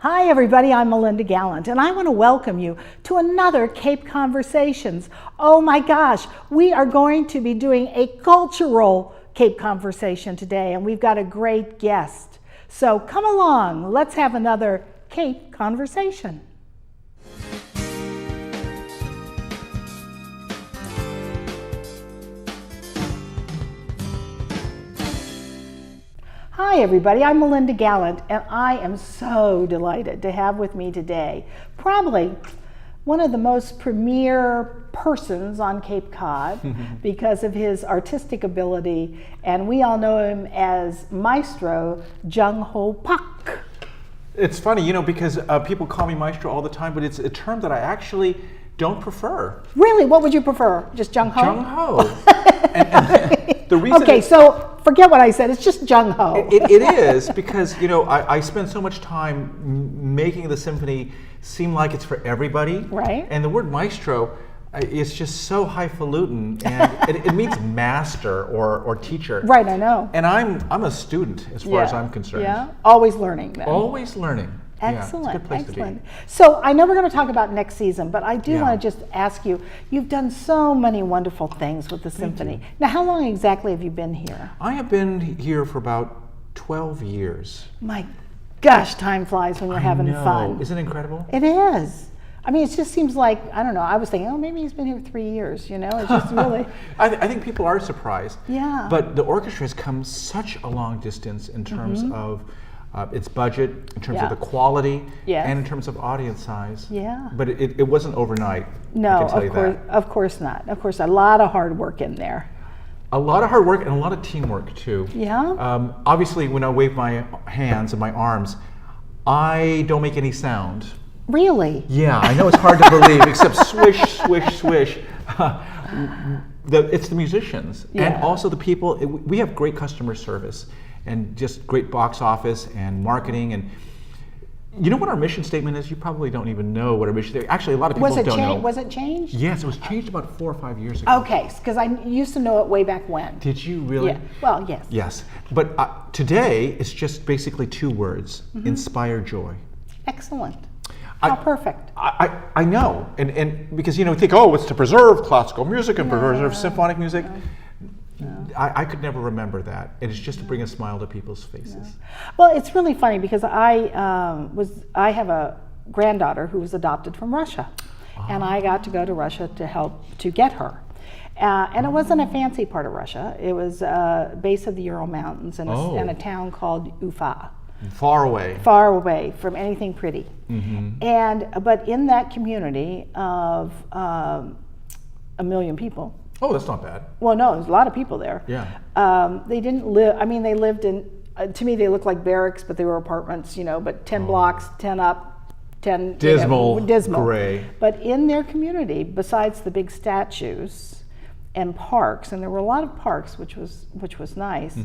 Hi everybody, I'm Melinda Gallant and I want to welcome you to another Cape Conversations. Oh my gosh, we are going to be doing a cultural Cape Conversation today and we've got a great guest. So come along, let's have another Cape Conversation. Hi everybody, I'm Melinda Gallant and I am so delighted to have with me today probably one of the most premier persons on Cape Cod because of his artistic ability, and we all know him as Maestro Jung Ho Pak. It's funny, because people call me Maestro all the time, but it's a term that I actually don't prefer. Really? What would you prefer? Just Jung Ho? Jung Ho. and the reason okay, so forget what I said. It's just Jung Ho. It is because I spend so much time making the symphony seem like it's for everybody. Right. And the word maestro, it's just so highfalutin, and it means master or teacher. Right, I know. And I'm a student as far as I'm concerned. Yeah, always learning then. Always learning. Excellent, yeah, it's a good place excellent. to be. So I know we're going to talk about next season, but I do want to just ask you, you've done so many wonderful things with the symphony. Now, how long exactly have you been here? I have been here for about 12 years. My gosh, time flies when you're having fun. Isn't it incredible? It is. I mean, it just seems like, I don't know, I was thinking, oh, maybe he's been here 3 years, It's just really... I think people are surprised. Yeah. But the orchestra has come such a long distance in terms of its budget, in terms of the quality, and in terms of audience size. Yeah. But it wasn't overnight. No, I can tell you that. Of course not. Of course, a lot of hard work in there. A lot of hard work and a lot of teamwork too. Yeah. Obviously, when I wave my hands and my arms, I don't make any sound. Really? Yeah, I know it's hard to believe, except swish, swish, swish. It's the musicians and also the people. We have great customer service and just great box office and marketing. And you know what our mission statement is? You probably don't even know what our mission statement is. Actually, a lot of people don't know. Was it changed? Yes, it was changed about 4 or 5 years ago. Okay, because I used to know it way back when. Did you really? Yeah. Well, yes. Yes. But today, it's just basically 2 words, inspire joy. Excellent. How perfect. I know, and because we think, it's to preserve classical music and preserve symphonic music. I could never remember that. It is just to bring a smile to people's faces. Yeah. Well, it's really funny because I have a granddaughter who was adopted from Russia, and I got to go to Russia to help to get her. And it wasn't a fancy part of Russia. It was base of the Ural Mountains in a town called Ufa. Far away. Far away from anything pretty. But in that community of 1 million people. Oh, that's not bad. Well, no, there's a lot of people there. Yeah. They didn't live, they lived in, to me they looked like barracks, but they were apartments, but 10 blocks, 10 up, 10... Dismal, dismal. Gray. But in their community, besides the big statues and parks, and there were a lot of parks, which was nice,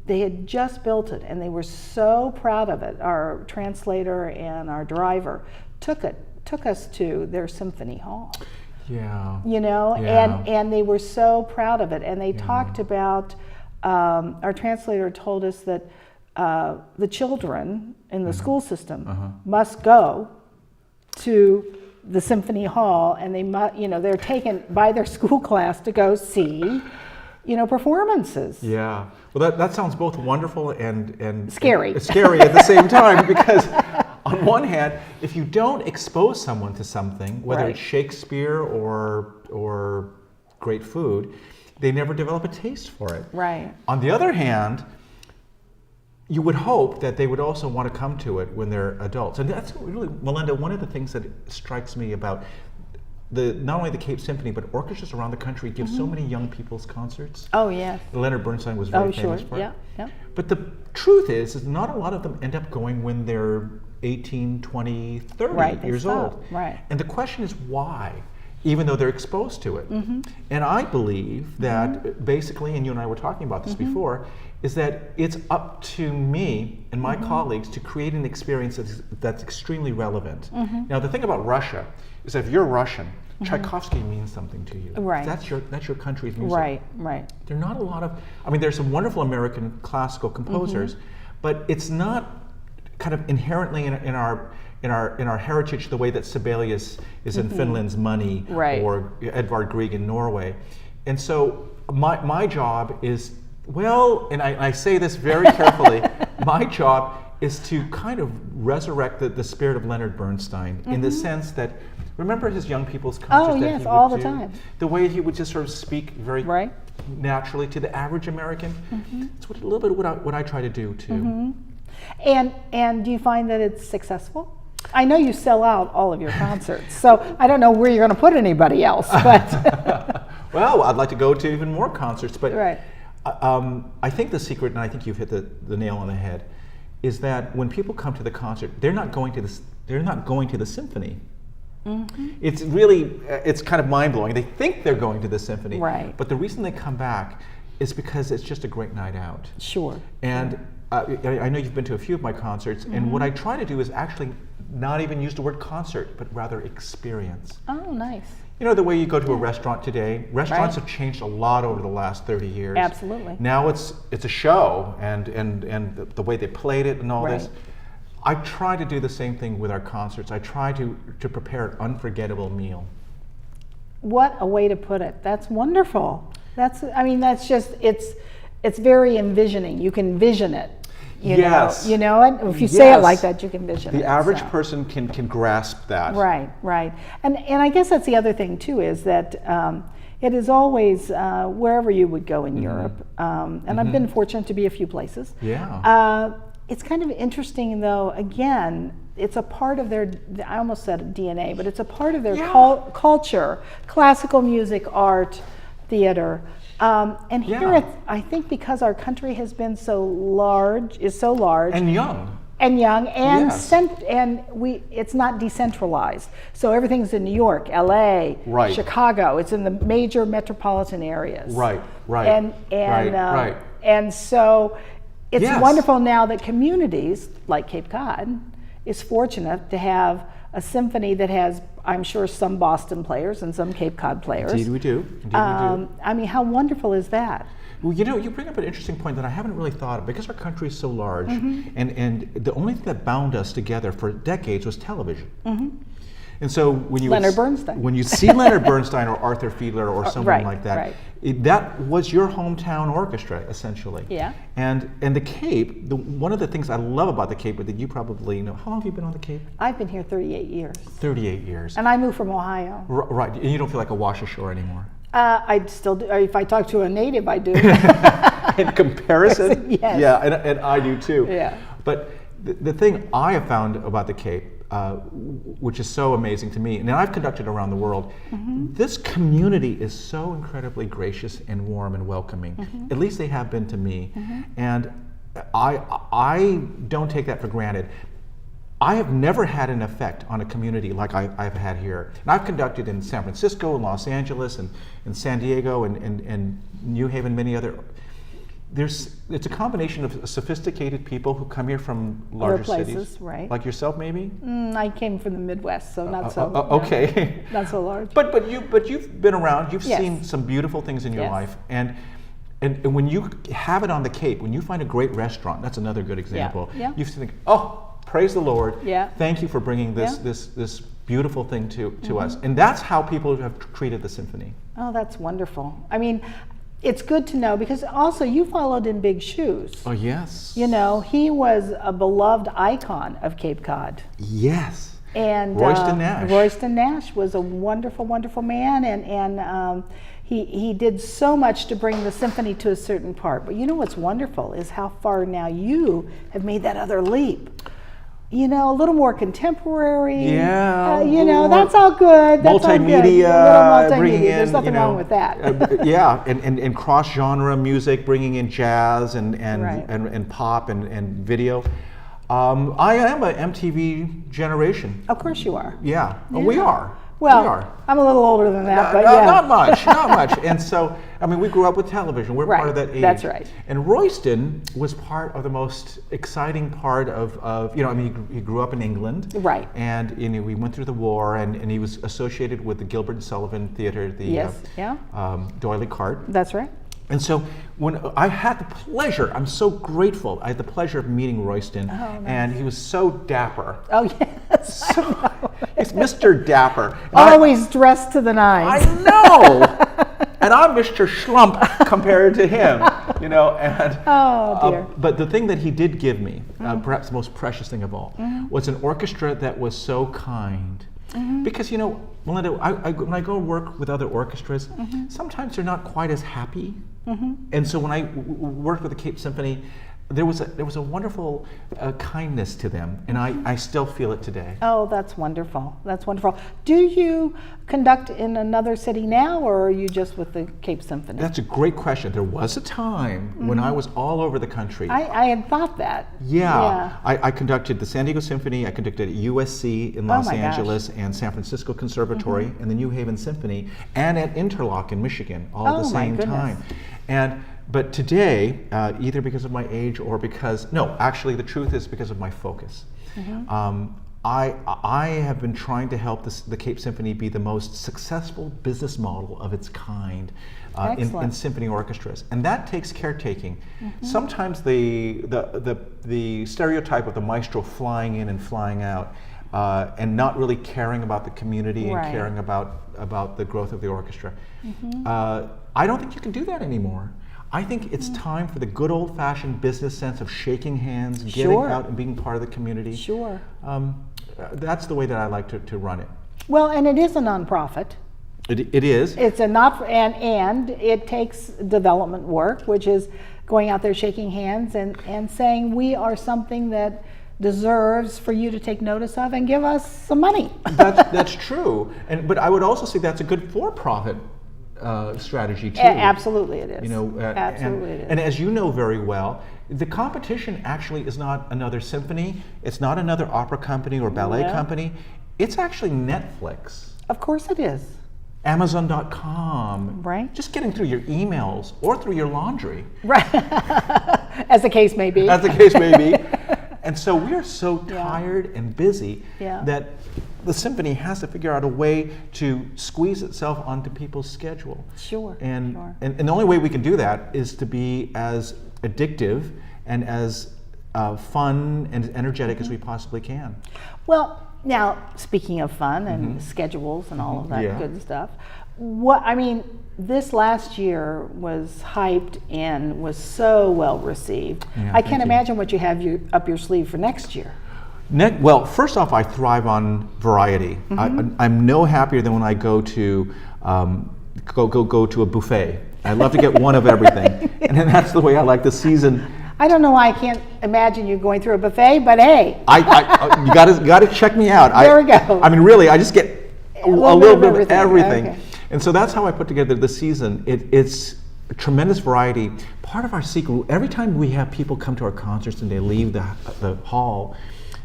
they had just built it, and they were so proud of it. Our translator and our driver took us to their symphony hall. Yeah. And they were so proud of it. And they talked about, our translator told us that the children in the school system must go to the symphony hall, and they're taken by their school class to go see, performances. Yeah. Well, that sounds both wonderful and scary. Scary at the same time, because on one hand, if you don't expose someone to something, whether it's Shakespeare or great food, they never develop a taste for it. Right. On the other hand, you would hope that they would also want to come to it when they're adults. And that's really, Melinda, one of the things that strikes me about not only the Cape Symphony, but orchestras around the country give so many young people's concerts. Oh, yeah. Leonard Bernstein was very famous for it. Yeah. But the truth is not a lot of them end up going when they're 18, 20, 30 years old. Right. And the question is why, even though they're exposed to it. And I believe that basically, and you and I were talking about this before, is that it's up to me and my colleagues to create an experience that's extremely relevant. Now, the thing about Russia is that if you're Russian, Tchaikovsky means something to you. Right. That's your country's music. Right. There are not a lot of, there's some wonderful American classical composers, but it's not kind of inherently in our heritage, the way that Sibelius is in Finland's Money, Right. or Edvard Grieg in Norway. And so my job is, well, and I say this very carefully, my job is to kind of resurrect the spirit of Leonard Bernstein, in the sense that, remember his young people's concerts that yes, he would all the do? time. The way he would just sort of speak very Right. naturally to the average American. It's a little bit what I try to do too. And do you find that it's successful? I know you sell out all of your concerts, so I don't know where you're going to put anybody else, but Well, I'd like to go to even more concerts, but right. I think the secret, and I think you've hit the nail on the head, is that when people come to the concert, they're not going to the symphony. It's really, it's kind of mind-blowing. They think they're going to the symphony, Right. but the reason they come back is because it's just a great night out. Sure. And I know you've been to a few of my concerts, and what I try to do is actually not even use the word concert, but rather experience. Oh, nice. You know, the way you go to a restaurant today, restaurants Right. have changed a lot over the last 30 years. Absolutely. Now it's a show, and the way they played it and all this. Right. I try to do the same thing with our concerts. I try to prepare an unforgettable meal. What a way to put it. That's wonderful. That's just, it's very envisioning. You can vision it. Yes. You know it? If you say it Yes. like that, you can vision it. The average so. person can grasp that. Right. And I guess that's the other thing too, is that it is always, wherever you would go in Europe, and I've been fortunate to be a few places. Yeah. It's kind of interesting though, again, it's a part of their, I almost said DNA, but it's a part of their culture, classical music, art, theater. And here, I think because our country has been so large, And young. and young, and Yes. it's not decentralized. So everything's in New York, LA, Right. Chicago. It's in the major metropolitan areas. Right. And so it's Yes. wonderful now that communities like Cape Cod is fortunate to have a symphony that has, I'm sure, some Boston players and some Cape Cod players. Indeed we do. I mean, how wonderful is that? Well, you know, you bring up an interesting point that I haven't really thought of, because our country is so large, and the only thing that bound us together for decades was television. And so when you Leonard Bernstein. when you see Leonard Bernstein or Arthur Fiedler or someone right, like that, right. That was your hometown orchestra essentially. Yeah. And the Cape, one of the things I love about the Cape, that you probably know, how long have you been on the Cape? I've been here 38 years. 38 years. And I moved from Ohio. Right, and you don't feel like a wash ashore anymore. I still do. If I talk to a native, I do. In comparison, Yes. Yeah, and I do too. Yeah. But the thing I have found about the Cape, which is so amazing to me, and I've conducted around the world, this community is so incredibly gracious and warm and welcoming. At least they have been to me, and I don't take that for granted. I have never had an effect on a community like I've had here. And I've conducted in San Francisco and Los Angeles and San Diego and New Haven, many other. It's a combination of sophisticated people who come here from larger places, cities, right. Like yourself, maybe. I came from the Midwest, so not so. Okay. Not so large. But you've been around. You've Yes. seen some beautiful things in your Yes. life, and when you have it on the Cape, when you find a great restaurant, that's another good example. Yeah. You think, oh, praise the Lord. Yeah. Thank you for bringing this Yeah. this beautiful thing to us, and that's how people have treated the symphony. Oh, that's wonderful. I mean, it's good to know, because also you followed in big shoes. Oh yes. You know, he was a beloved icon of Cape Cod. Yes. And Royston Nash. Royston Nash was a wonderful, wonderful man, and he did so much to bring the symphony to a certain part. But you know what's wonderful is how far now you have made that other leap. You know, a little more contemporary. Yeah. You know, that's all good. That's all good. Multimedia, A little bringing in. There's nothing wrong with that. Yeah, and cross-genre music, bringing in jazz and Right. pop and video. I am a MTV generation. Of course you are. Yeah, we are. Well, we are. I'm a little older than that, but No, yeah. not much, not much. And so, I mean, we grew up with television. We're part of Right, that age. that's right. And Royston was part of the most exciting part of you know, I mean, he grew up in England. Right. And you know, we went through the war, and he was associated with the Gilbert and Sullivan Theater, the Yes, yeah. D'Oyly Carte. That's right. And so when I had the pleasure, I'm so grateful, I had the pleasure of meeting Royston, and he was so dapper. Oh, yes. So, it's Mr. Dapper. And Always dressed to the nines. I know! And I'm Mr. Schlump compared to him, you know. And, Oh, dear. but the thing that he did give me, perhaps the most precious thing of all, was an orchestra that was so kind. Because, you know, Melinda, when I go work with other orchestras, sometimes they're not quite as happy. And so when I worked with the Cape Symphony, there was a wonderful kindness to them, and I still feel it today. Oh, that's wonderful. That's wonderful. Do you conduct in another city now, or are you just with the Cape Symphony? That's a great question. There was a time when I was all over the country. I had thought that. Yeah. I conducted the San Diego Symphony, I conducted at USC in Los Angeles and San Francisco Conservatory and the New Haven Symphony, and at Interlochen, Michigan, all at the same time. But today, either because of my age or because, no, actually the truth is because of my focus. I have been trying to help the Cape Symphony be the most successful business model of its kind in symphony orchestras, and that takes caretaking. Sometimes the stereotype of the maestro flying in and flying out, and not really caring about the community and caring about the growth of the orchestra. I don't think you can do that anymore. I think it's time for the good old-fashioned business sense of shaking hands, getting out and being part of the community. That's the way that I like to run it. Well, and it is a nonprofit. It is. It's a and it takes development work, which is going out there shaking hands and saying we are something that deserves for you to take notice of and give us some money. That's true. But I would also say that's a good for-profit strategy too. Absolutely it is. You know, absolutely it is. And as you know very well, the competition actually is not another symphony, it's not another opera company or ballet company, it's actually Netflix. Of course it is. Amazon.com. Right. Just getting through your emails or through your laundry. Right. As the case may be. As the case may be. And so we are so tired and busy that the symphony has to figure out a way to squeeze itself onto people's schedule. And the only way we can do that is to be as addictive and as fun and energetic as we possibly can. Well, now speaking of fun and schedules and all of that good stuff, this last year was hyped and was so well received. I can't imagine what you have up your sleeve for next year. Well, first off, I thrive on variety. I'm no happier than when I go to go to a buffet. I love to get one of everything, and then that's the way I like the season. I don't know why I can't imagine you going through a buffet, but hey, you got to check me out. There we go. I mean, really, I just get a little bit of everything. Okay. And so that's how I put together the season. It's a tremendous variety. Part of our secret, every time we have people come to our concerts and they leave the hall,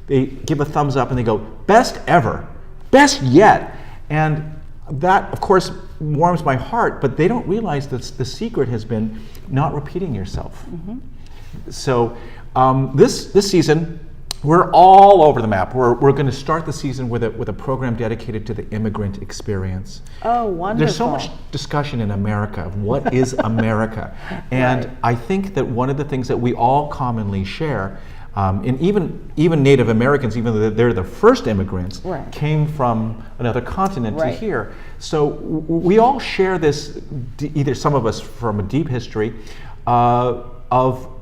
they give a thumbs up and they go, best ever, best yet. And that, of course, warms my heart, but they don't realize that the secret has been not repeating yourself. So this season, we're all over the map. We're going to start the season with a program dedicated to the immigrant experience. Oh, wonderful. There's so much discussion in America of what is America. And I think that one of the things that we all commonly share, and even Native Americans, even though they're the first immigrants, came from another continent to here. So we all share this, either some of us from a deep history, of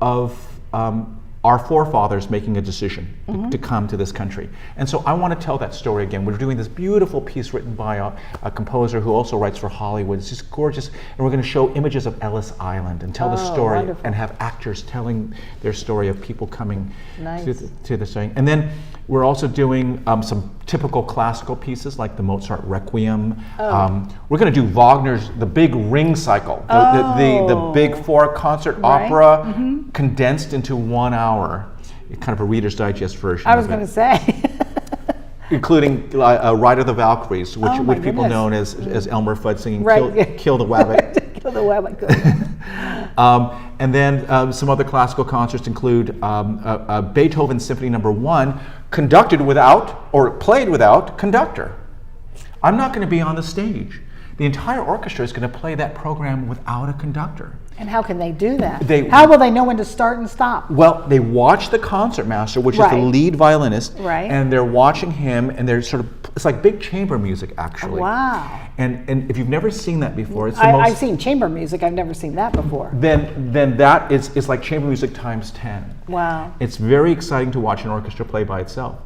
our forefathers making a decision to come to this country. And so I want to tell that story again. We're doing this beautiful piece written by a composer who also writes for Hollywood. It's just gorgeous. And we're going to show images of Ellis Island and tell the story and have actors telling their story of people coming to the story. And then we're also doing some typical classical pieces like the Mozart Requiem. We're going to do Wagner's The Big Ring Cycle, the big 4-concert opera condensed into 1 hour. Kind of a Reader's Digest version. I was going to say. Including Ride of the Valkyries, which people know as Elmer Fudd singing Kill the Wabbit. Kill the Wabbit. And then some other classical concerts include Beethoven Symphony No. 1, conducted without, or played without, conductor. I'm not going to be on the stage. the entire orchestra is going to play that program without a conductor. And how can they do that? How will they know when to start and stop? Well, they watch the concertmaster, which is the lead violinist, and they're watching him, and they're sort of, it's like big chamber music, actually. Wow. And if you've never seen that before, it's I've seen chamber music. I've never seen that before. Then that is like chamber music times 10. Wow. It's very exciting to watch an orchestra play by itself.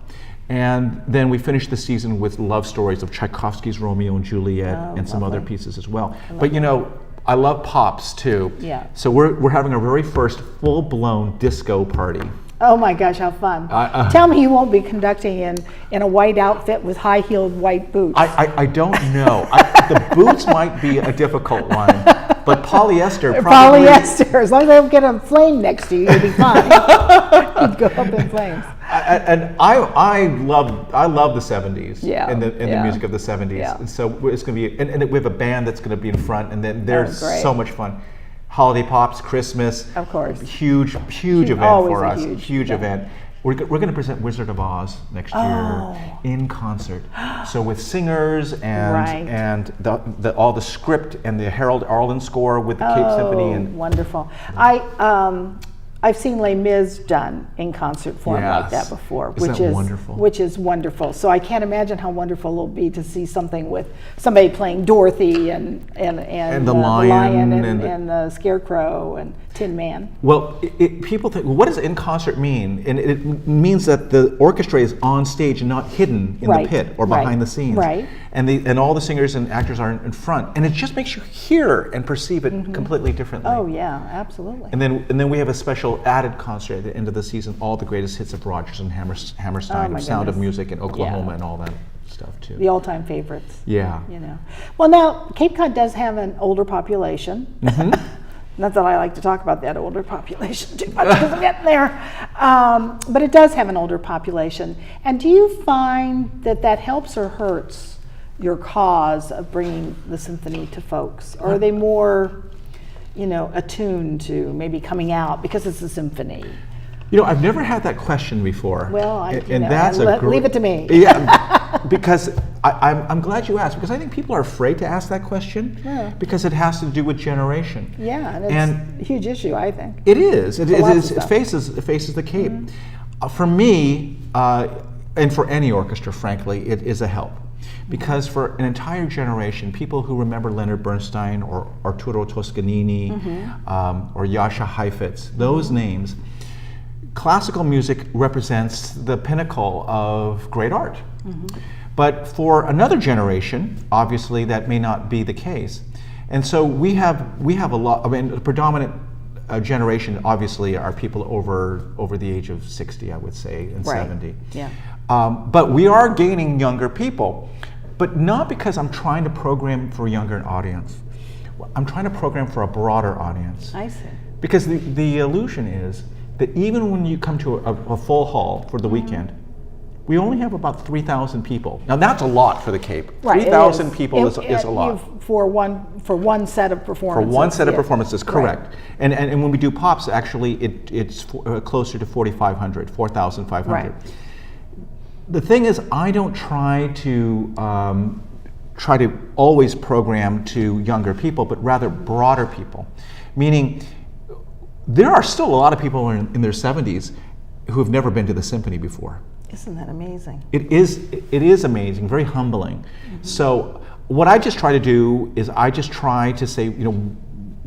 And then we finished the season with love stories of Tchaikovsky's Romeo and Juliet and some other pieces as well. But I love pops too. Yeah. So we're having our very first full-blown disco party. Oh my gosh, how fun. Tell me you won't be conducting in a white outfit with high-heeled white boots. I don't know. The boots might be a difficult one, but polyester probably. Polyester, as long as they don't get a flame next to you, you'll be fine. You'd go up in flames. And I love the 70s and the music of the 70s. Yeah. And so it's going to be, and we have a band that's going to be in front, and then there's so much fun. Holiday pops, Christmas, of course, huge event for us. Huge event. We're going to present Wizard of Oz next year in concert. So with singers and all the script and the Harold Arlen score with the Cape Symphony. And wonderful. I've seen Les Mis done in concert form like that before, which is wonderful. So I can't imagine how wonderful it'll be to see something with somebody playing Dorothy and the lion and the Scarecrow and Tin Man. Well, people think, what does in concert mean? And it means that the orchestra is on stage and not hidden in the pit or behind the scenes. Right. And all the singers and actors are in front, and it just makes you hear and perceive it completely differently. Oh yeah, absolutely. And then we have a special added concert at the end of the season, all the greatest hits of Rodgers and Hammerstein, Sound of Music in Oklahoma, and all that stuff too. The all-time favorites. Yeah. Well, now Cape Cod does have an older population. Not that I like to talk about that older population too much because I'm getting there. But it does have an older population. And do you find that helps or hurts your cause of bringing the symphony to folks? Or are they more, attuned to maybe coming out because it's a symphony? I've never had that question before. Well, leave it to me. Yeah, because I'm glad you asked, because I think people are afraid to ask that question because it has to do with generation. Yeah, and it's a huge issue, I think. It is. It faces the Cape. For me, and for any orchestra, frankly, it is a help. Because for an entire generation, people who remember Leonard Bernstein or Arturo Toscanini or Jascha Heifetz, those names, classical music represents the pinnacle of great art. But for another generation, obviously that may not be the case. And so we have a lot, the predominant generation obviously are people over the age of 60, I would say, and 70. Yeah. But we are gaining younger people, but not because I'm trying to program for a younger audience. I'm trying to program for a broader audience. I see. Because the illusion is that even when you come to a full hall for the weekend, we only have about 3,000 people. Now that's a lot for the Cape. Right, 3,000 people is a lot. For one set of performances. For one set of performances, correct. Right. And when we do pops, actually it's closer to 4,500, 4,500. Right. The thing is, I don't try to always program to younger people, but rather broader people. Meaning, there are still a lot of people in their 70s who have never been to the symphony before. Isn't that amazing? It is amazing, very humbling. So what I just try to do is I just try to say,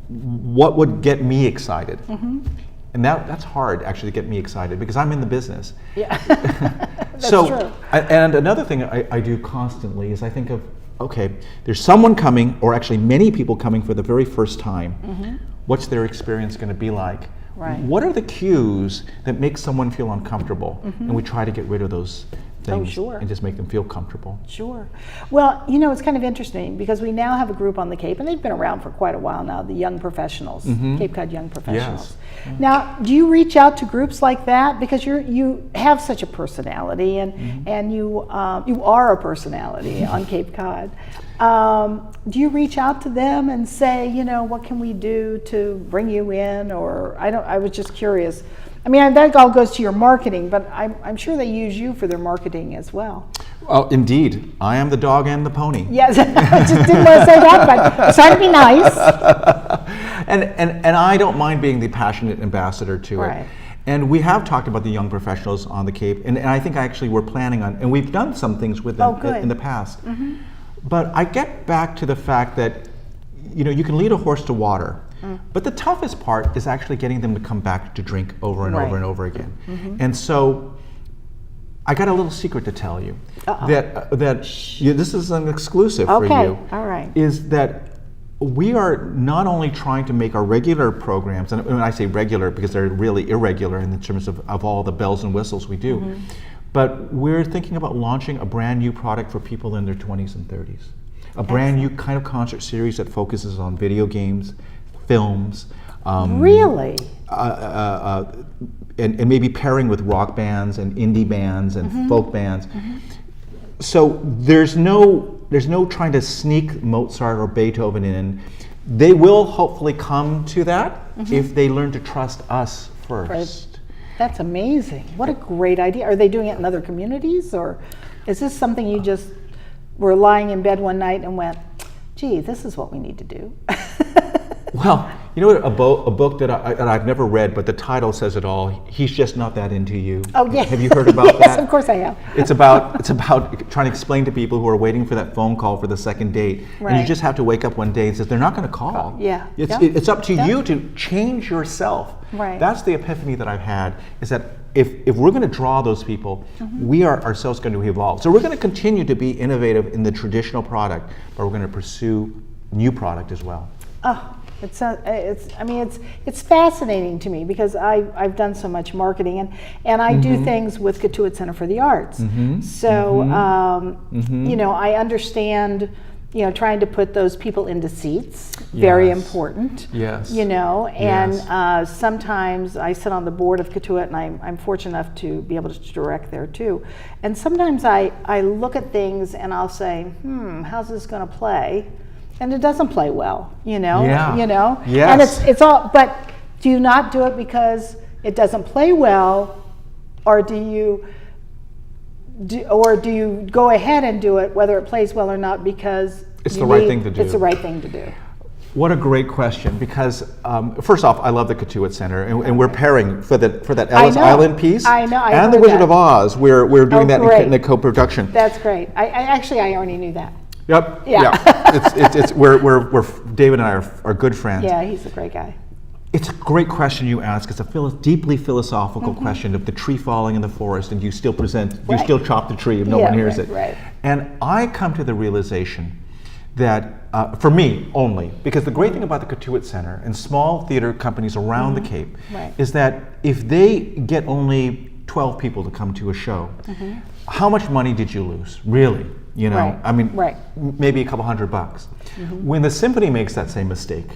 what would get me excited? And that's hard, actually, to get me excited, because I'm in the business. Yeah, that's true. And another thing I do constantly is I think of, okay, there's someone coming, or actually many people coming for the very first time. What's their experience going to be like? Right. What are the cues that make someone feel uncomfortable? And we try to get rid of those things and just make them feel comfortable. Sure. Well, it's kind of interesting because we now have a group on the Cape, and they've been around for quite a while now, the Young Professionals, Cape Cod Young Professionals. Yes. Now, do you reach out to groups like that? Because you have such a personality, and you are a personality on Cape Cod. Do you reach out to them and say, what can we do to bring you in? Or I was just curious. I mean, that all goes to your marketing, but I'm sure they use you for their marketing as well. Oh, indeed. I am the dog and the pony. Yes, I just didn't want to say that, but I'm trying to be nice. And I don't mind being the passionate ambassador to it. Right. And we have talked about the young professionals on the Cape, and I think actually we're planning on, and we've done some things with them in the past. But I get back to the fact that, you can lead a horse to water, but the toughest part is actually getting them to come back to drink over and over and over again. And so I got a little secret to tell you that this is an exclusive for you. All right. Is that we are not only trying to make our regular programs, and when I say regular because they're really irregular in terms of all the bells and whistles we do, but we're thinking about launching a brand new product for people in their 20s and 30s. A brand new kind of concert series that focuses on video games, films. Really? And maybe pairing with rock bands and indie bands and folk bands. So there's no trying to sneak Mozart or Beethoven in. They will hopefully come to that if they learn to trust us first. Right. That's amazing. What a great idea. Are they doing it in other communities, or is this something you just were lying in bed one night and went, gee, this is what we need to do? Well, you know what, a book that I've never read, but the title says it all. He's just not that into you. Oh, yeah. Have you heard about that? Yes, of course I have. It's about trying to explain to people who are waiting for that phone call for the second date, and you just have to wake up one day and say they're not going to call. Yeah. It's up to you to change yourself. Right. That's the epiphany that I've had, is that if we're going to draw those people, we are ourselves going to evolve. So we're going to continue to be innovative in the traditional product, but we're going to pursue new product as well. Oh, it's fascinating to me because I've done so much marketing and I do things with Cotuit Center for the Arts. So I understand trying to put those people into seats, very important. Yes. And sometimes I sit on the board of Cotuit, and I'm fortunate enough to be able to direct there too. And sometimes I look at things and I'll say, how's this going to play? And it doesn't play well, Yes. And it's all. But do you not do it because it doesn't play well, or do you go ahead and do it whether it plays well or not because it's the right thing to do? It's the right thing to do. What a great question! Because first off, I love the Cotuit Center, and we're pairing for that Ellis Island piece. I know. And the Wizard of Oz. We're doing that in the co-production. That's great. I already knew that. Yep. Yeah. It's we're David and I are good friends. Yeah, he's a great guy. It's a great question you ask. It's a deeply philosophical question of the tree falling in the forest, and you still still chop the tree if no one hears it. Right. And I come to the realization that for me only, because the great thing about the Cotuit Center and small theater companies around the Cape is that if they get only 12 people to come to a show, how much money did you lose, really? I mean, maybe a couple $100. When the Symphony makes that same mistake,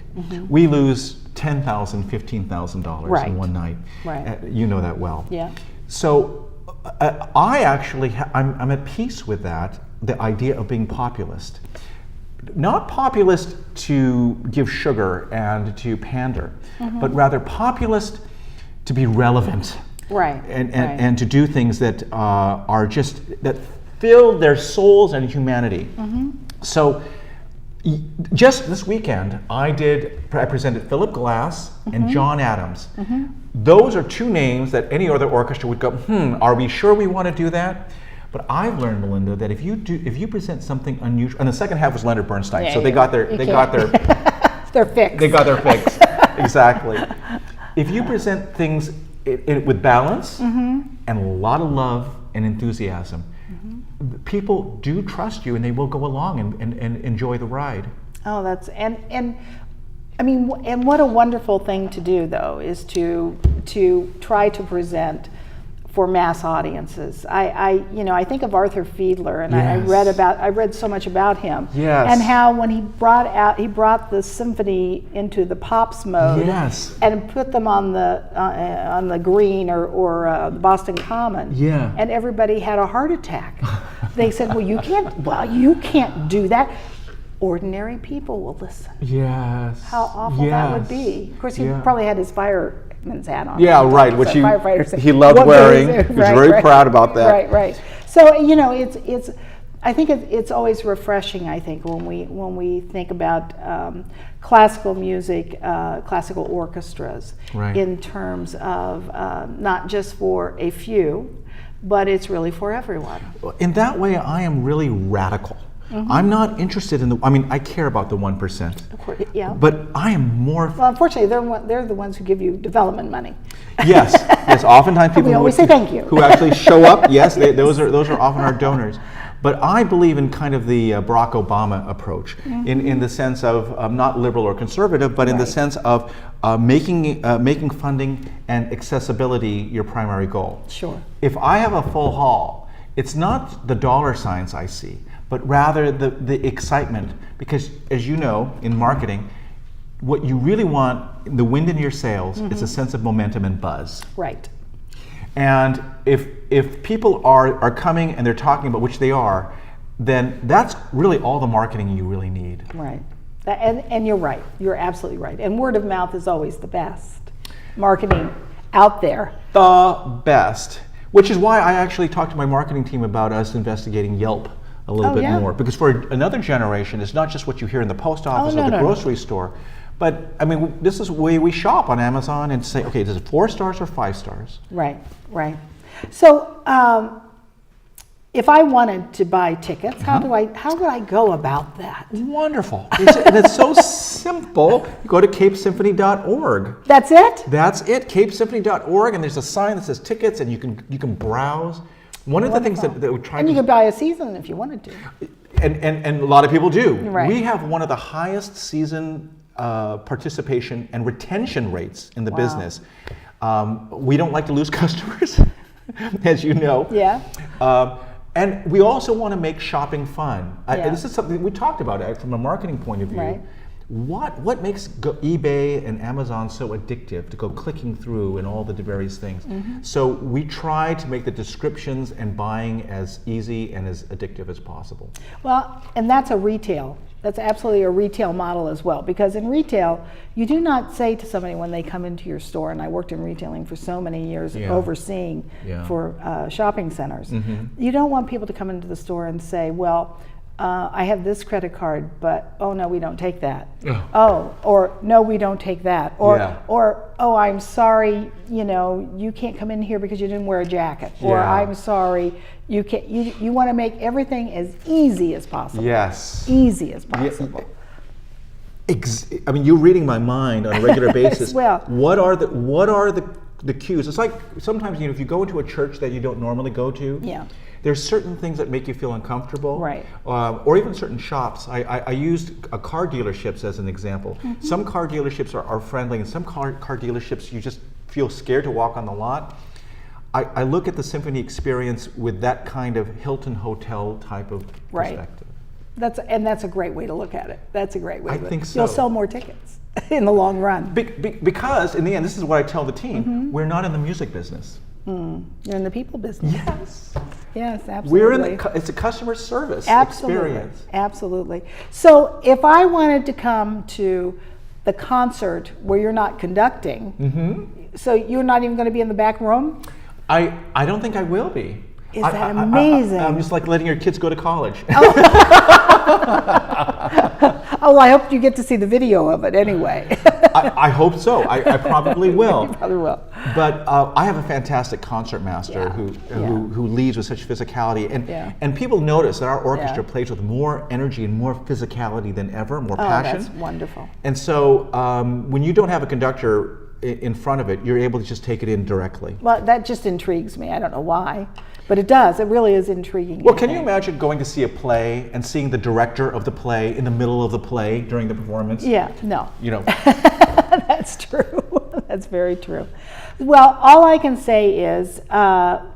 we lose $10,000, $15,000 in one night. Right. You know that well. Yeah. So I actually, I'm at peace with that, the idea of being populist. Not populist to give sugar and to pander, but rather populist to be relevant. Right. And to do things that are that fill their souls and humanity. So just this weekend, I presented Philip Glass and John Adams. Those are two names that any other orchestra would go, are we sure we want to do that? But I've learned, Melinda, that if you present something unusual, and the second half was Leonard Bernstein, so they got their their fix. They got their fix. Exactly. If you present things with balance and a lot of love and enthusiasm, people do trust you, and they will go along and enjoy the ride. Oh, and what a wonderful thing to do, though, is to try to present for mass audiences. I think of Arthur Fiedler, and I read so much about him. Yes. And how when he brought the symphony into the pops mode. Yes. And put them on the green or the Boston Common. Yeah. And everybody had a heart attack. They said, "Well, you can't do that." Ordinary people will listen. Yes. How awful that would be. Of course, he probably had his fireman's hat on. Yeah, right. Which he he loved wearing. He was very proud about that. Right. So it's. I think it's always refreshing. I think when we think about classical music, classical orchestras, right. in terms of not just for a few, but it's really for everyone. In that way, I am really radical. Mm-hmm. I'm not interested in I care about the 1%. Of course, yeah. But I am more. Well, unfortunately, they're the ones who give you development money. Yes. Oftentimes people we always say thank you. Who actually show up. Yes, those are often our donors. But I believe in kind of the Barack Obama approach, mm-hmm. in the sense of not liberal or conservative, but in right. the sense of making funding and accessibility your primary goal. Sure. If I have a full hall, it's not the dollar signs I see, but rather the excitement. Because as you know, in marketing, what you really want, the wind in your sails, mm-hmm. is a sense of momentum and buzz. Right. And if people are coming and they're talking about, which they are, then that's really all the marketing you really need. Right. And you're right. You're absolutely right. And word of mouth is always the best marketing out there. The best. Which is why I actually talked to my marketing team about us investigating Yelp a little bit more. Because for another generation, it's not just what you hear in the post office or the grocery store. But I mean, this is the way we shop on Amazon and say, okay, is it 4 stars or 5 stars? Right, right. So, if I wanted to buy tickets, how would I go about that? Wonderful. It's so simple. You go to capesymphony.org. That's it? That's it, capesymphony.org, and there's a sign that says tickets, and you can browse. One of the things that we're trying to... And you could buy a season if you wanted to. And a lot of people do. Right. We have one of the highest season participation and retention rates in the business. We don't like to lose customers, as you know. Yeah. And we also want to make shopping fun. Yeah. This is something we talked about from a marketing point of view. Right. What makes eBay and Amazon so addictive to go clicking through and all the various things? Mm-hmm. So we try to make the descriptions and buying as easy and as addictive as possible. Well, and that's that's absolutely a retail model as well, because in retail, you do not say to somebody when they come into your store, and I worked in retailing for so many years, overseeing for shopping centers, mm-hmm. you don't want people to come into the store and say, well, I have this credit card, but oh no, we don't take that. Or no, we don't take that. Or oh, I'm sorry, you can't come in here because you didn't wear a jacket. Or I'm sorry, you can't. You want to make everything as easy as possible. Yes. Easy as possible. I mean, you're reading my mind on a regular basis. Well, what are the cues? It's like sometimes if you go into a church that you don't normally go to. There's certain things that make you feel uncomfortable, right? Or even certain shops. I used car dealerships as an example. Mm-hmm. Some car dealerships are friendly, and some car dealerships you just feel scared to walk on the lot. I look at the Symphony experience with that kind of Hilton hotel type of perspective. That's a great way to look at it. That's a great way. I think so. You'll sell more tickets in the long run. Because in the end, this is what I tell the team: mm-hmm. we're not in the music business. You're in the people business. Yes. Yes, absolutely. We're it's a customer service experience. Absolutely. So if I wanted to come to the concert where you're not conducting, mm-hmm. so you're not even going to be in the back room? I don't think I will be. Is that amazing? I'm just like letting your kids go to college. Oh, I hope you get to see the video of it anyway. I hope so. I probably will. You probably will. But I have a fantastic concert master who leads with such physicality, and people notice that our orchestra plays with more energy and more physicality than ever, more passion. That's wonderful. And so when you don't have a conductor in front of it, you're able to just take it in directly. Well, that just intrigues me. I don't know why, but it does. It really is intriguing. Well, can you imagine going to see a play and seeing the director of the play in the middle of the play during the performance? Yeah, no. That's true. That's very true. Well, all I can say is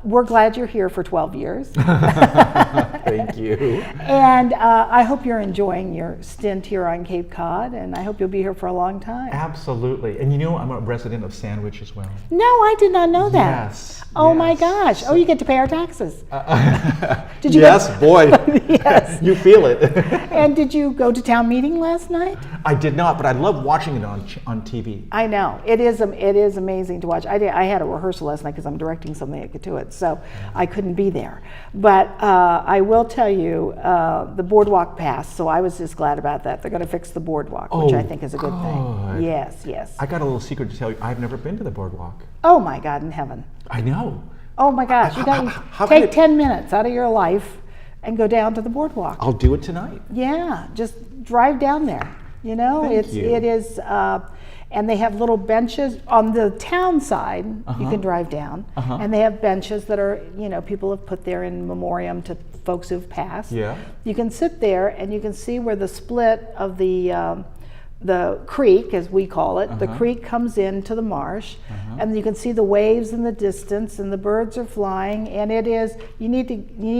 we're glad you're here for 12 years. Thank you. And I hope you're enjoying your stint here on Cape Cod, and I hope you'll be here for a long time. Absolutely. And I'm a resident of Sandwich as well. No, I did not know that. Yes. Oh my gosh. Oh, you get to pay our taxes. Did you Yes, boy. Yes. You feel it. And did you go to town meeting last night? I did not, but I love watching it on TV. I know. It is amazing to watch. I had a rehearsal last night because I'm directing something at Cotuit, so I couldn't be there. But I will tell you, the boardwalk passed, so I was just glad about that. They're going to fix the boardwalk, which I think is a good thing. Yes, yes. I got a little secret to tell you. I've never been to the boardwalk. Oh my God in heaven. I know. Oh my gosh, you got how take could it- 10 minutes out of your life and go down to the boardwalk. I'll do it tonight. Yeah, just drive down there. You know, Thank you. it is, and they have little benches on the town side. You can drive down, and they have benches that are, people have put there in memoriam to folks who've passed. Yeah. You can sit there and you can see where the split of the creek, as we call it, the creek comes into the marsh, and you can see the waves in the distance, and the birds are flying, and it is. You need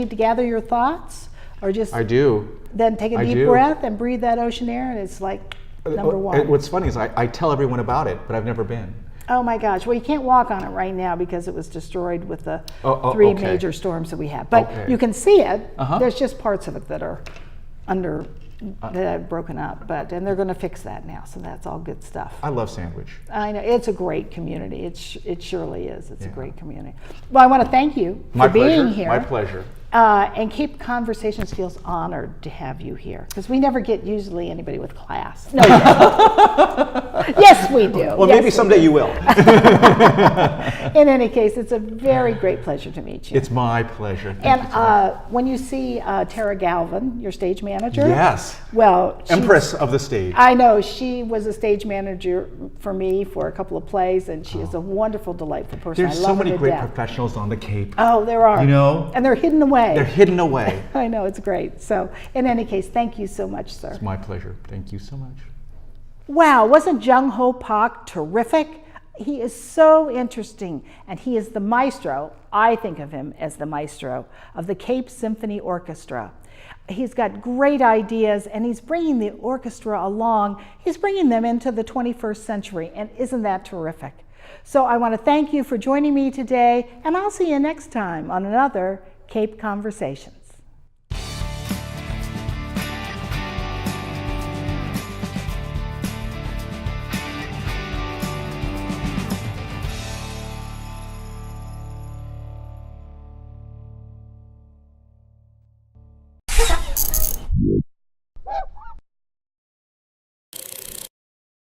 to gather your thoughts, or just. I do. Then take a deep breath and breathe that ocean air, and it's like number one. What's funny is I tell everyone about it, but I've never been. Oh my gosh! Well, you can't walk on it right now because it was destroyed with the three okay. major storms that we had. But you can see it. There's just parts of it that are that have broken up, and they're going to fix that now. So that's all good stuff. I love Sandwich. I know it's a great community. It surely is. It's a great community. Well, I want to thank you for being here. My pleasure. And Cape Conversations feels honored to have you here because we never get usually anybody with class. No, yes, we do. Well, yes, maybe someday you will. In any case, it's a very great pleasure to meet you. It's my pleasure. Thank you so much. When you see Tara Galvin, your stage manager, Yes. well, Empress of the stage. I know she was a stage manager for me for a couple of plays, and she is a wonderful, delightful person. There's I love so many her to great death. professionals on the Cape. Oh, there are. And they're hidden away. They're hidden away. I know, it's great. So, in any case, thank you so much, sir. It's my pleasure. Thank you so much. Wow, wasn't Jung Ho Pak terrific? He is so interesting, and he is the maestro. I think of him as the maestro of the Cape Symphony Orchestra. He's got great ideas, and he's bringing the orchestra along. He's bringing them into the 21st century, and isn't that terrific? So I want to thank you for joining me today, and I'll see you next time on another Cape Conversations.